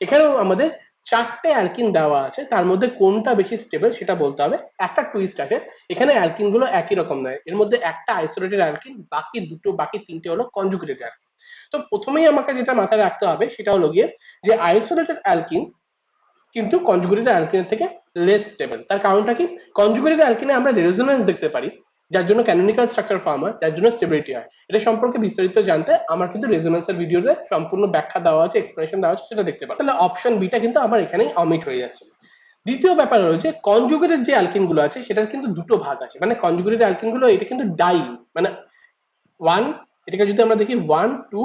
এখানেও আমাদের চারটে অ্যালকিন দেওয়া আছে, তার মধ্যে কোনটা বেশি স্টেবল সেটা বলতে হবে। একটা টুইস্ট আছে, এখানে অ্যালকিন গুলো একই রকম নয়, এর মধ্যে একটা আইসোলেটেড অ্যালকিন, বাকি তিনটে হলো কনজুগেটেড অ্যালকিন। তো প্রথমেই আমাকে যেটা মাথায় রাখতে হবে সেটা হলো গিয়ে যে আইসোলেটেড অ্যালকিন কিন্তু কনজুগেটেড অ্যালকিনের থেকে লেস স্টেবল। তার কারণটা কি? কনজুগেটেড অ্যালকিনে আমরা রেজোনেন্স দেখতে পারি, যার জন্য ক্যানোনিক্যাল স্ট্রাকচার ফর্ম হয়, যার জন্য স্টেবিলিটি হয়। এটা সম্পর্কে বিস্তারিত জানতে আমার কিন্তু রেজোনেন্সের ভিডিওতে সম্পূর্ণ ব্যাখ্যা দেওয়া আছে, এক্সপ্লেনেশন দেওয়া আছে, সেটা দেখতে পারো। তাহলে অপশন বিটা কিন্তু আমার এখানেই অমিট হয়ে যাচ্ছে। দ্বিতীয় ব্যাপার হলো যে কনজুগেটেড যে অ্যালকিন গুলো আছে সেটার কিন্তু দুটো ভাগ আছে, মানে কনজুগেটেড অ্যালকিন গুলো এটা কিন্তু ডাই, মানে ওয়ান, এটাকে যদি আমরা দেখি 1 2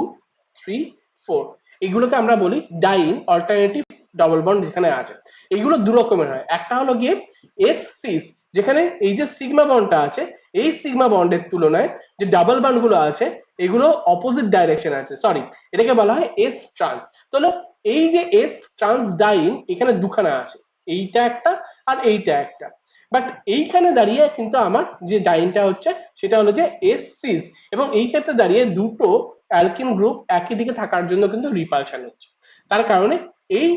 3 4, এইগুলোকে আমরা বলি ডাইন অল্টারনেটিভ ডবল বন্ড যেখানে আছে। এইগুলো দু রকমের হয়, একটা হলো গিয়ে এস সিস, যেখানে এই যে সিগমা বন্ডটা আছে, এই সিগমা বন্ডের তুলনায় যে ডাবল বন্ড গুলো আছে এগুলো অপোজিট ডাইরেকশন আছে, সরি, এটাকে বলা হয় এস ট্রান্স। তাহলে এই যে এস ট্রান্স ডাইন এখানে দুখানা আছে, এইটা একটা আর এইটা একটা। বাট এইখানে দাঁড়িয়ে কিন্তু আমার যে ডাইনটা হচ্ছে সেটা হলো যে এস সিস, এবং এই ক্ষেত্রে দাঁড়িয়ে দুটো অ্যালকিন গ্রুপ একই দিকে থাকার জন্য কিন্তু রিপালশন হচ্ছে। তার কারণে এই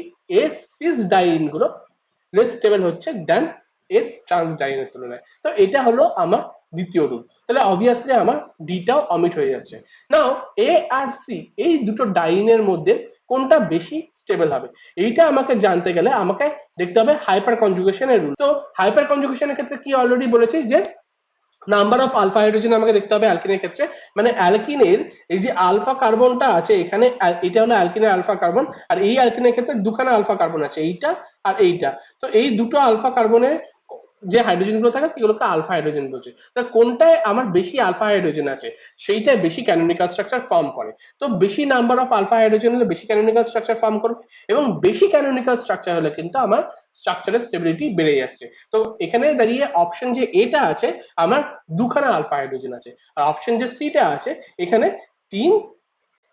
এস সিস ডাইন গুলো লেস স্টেবল হচ্ছে দেন এস ট্রান্স ডাইনের তুলনায়। তো এটা হলো আমার দ্বিতীয় রুল। তাহলে অবভিয়াসলি আমার ডিটাও অমিট হয়ে যাচ্ছে। নাও এ আর সি এই দুটো ডাইনের মধ্যে কোনটা বেশি স্টেবল হবে, এইটা আমাকে জানতে গেলে আমাকে দেখতে হবে হাইপার কনজুগেশনের রুল। তো হাইপার কনজুগেশনের ক্ষেত্রে কি অলরেডি বলেছি যে নাম্বার অফ আলফা হাইড্রোজেন আমাকে দেখতে হবে অ্যালকিনের ক্ষেত্রে, মানে অ্যালকিনের এই যে আলফা কার্বনটা আছে এখানে, এটা হলো অ্যালকিনের আলফা কার্বন, আর এই অ্যালকিনের ক্ষেত্রে দুখানা আলফা কার্বন আছে, এইটা আর এইটা। তো এই দুটো আলফা কার্বনের যে হাইড্রোজেন গুলো থাকে সেগুলোকে আলফা হাইড্রোজেন বলছে। তো কোনটায় আমার বেশি আলফা হাইড্রোজেন আছে সেইটাই বেশি ক্যানোনিকাল স্ট্রাকচার ফর্ম করে। তো বেশি নাম্বার অফ আলফা হাইড্রোজেন হলে বেশি ক্যানোনিকাল স্ট্রাকচার ফর্ম করবে, এবং বেশি ক্যানোনিকাল স্ট্রাকচার হলে কিন্তু আমার স্ট্রাকচারের স্টেবিলিটি বেড়ে যাচ্ছে। তো এখানে দাঁড়িয়ে অপশন যে এটা আছে আমার দুখানা আলফা হাইড্রোজেন আছে, আর অপশন যে সিটা আছে এখানে 3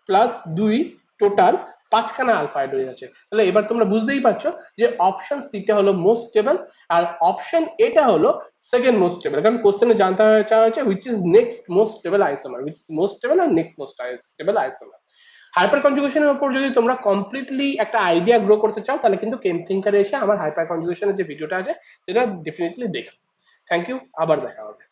+ 2 টোটাল 5খানা আলফা হাইড্রোজেন আছে। তাহলে এবার তোমরা বুঝতেই পারছো যে অপশন সিটা হলো মোস্ট স্টেবল, আর অপশন এটা হলো সেকেন্ড মোস্ট স্টেবল, কারণ কোশ্চেনে জানতে চাওয়া হয়েছে which is next most stable isomer, which is most stable আর নেক্সট মোস্ট স্টেবল আইসোমার। হাইপার কনজুগেশনের উপর যদি তোমরা কমপ্লিটলি একটা আইডিয়া গ্রো করতে চাও তাহলে কিন্তু কেম থিঙ্কারে এসে আমার হাইপার কনজুগেশনের যে ভিডিওটা আছে সেটা ডেফিনেটলি দেখো। থ্যাংক ইউ, আবার দেখা হবে।